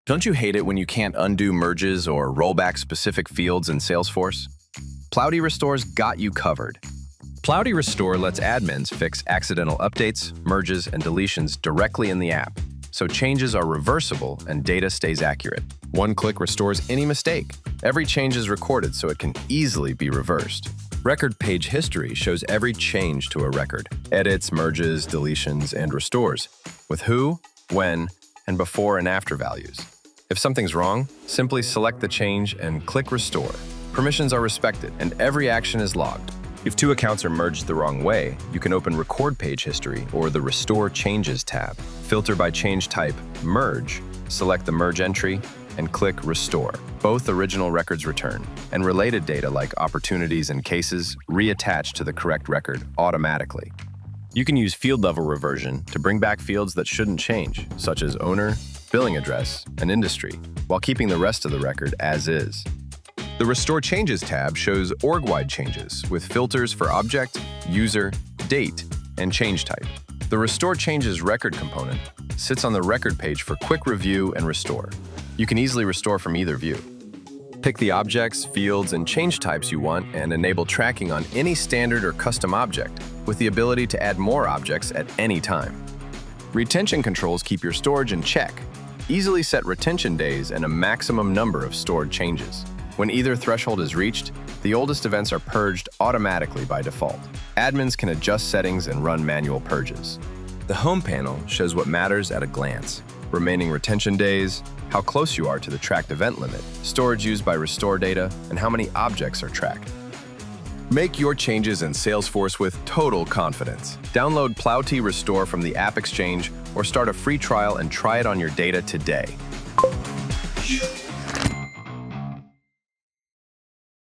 Don't you hate it when you can't undo merges or rollback specific fields in Salesforce? Plauti Restore's got you covered. Plauti Restore lets admins fix accidental updates, merges, and deletions directly in the app, so changes are reversible and data stays accurate. One click restores any mistake. Every change is recorded so it can easily be reversed. Record page history shows every change to a record, edits, merges, deletions, and restores, with who, when, and before and after values. If something's wrong, simply select the change and click Restore. Permissions are respected, and every action is logged. If two accounts are merged the wrong way, you can open Record Page History or the Restore Changes tab. Filter by change type, Merge, select the merge entry, and click Restore. Both original records return, and related data like opportunities and cases reattach to the correct record automatically. You can use field-level reversion to bring back fields that shouldn't change, such as owner, billing address, and industry, while keeping the rest of the record as is. The Restore Changes tab shows org-wide changes with filters for object, user, date, and change type. The Restore Changes record component sits on the record page for quick review and restore. You can easily restore from either view. Pick the objects, fields, and change types you want and enable tracking on any standard or custom object with the ability to add more objects at any time. Retention controls keep your storage in check. Easily set retention days and a maximum number of stored changes. When either threshold is reached, the oldest events are purged automatically by default. Admins can adjust settings and run manual purges. The Home panel shows what matters at a glance: remaining retention days, how close you are to the tracked event limit, storage used by restore data, and how many objects are tracked. Make your changes in Salesforce with total confidence. Download Plauti Restore from the App Exchange or start a free trial and try it on your data today.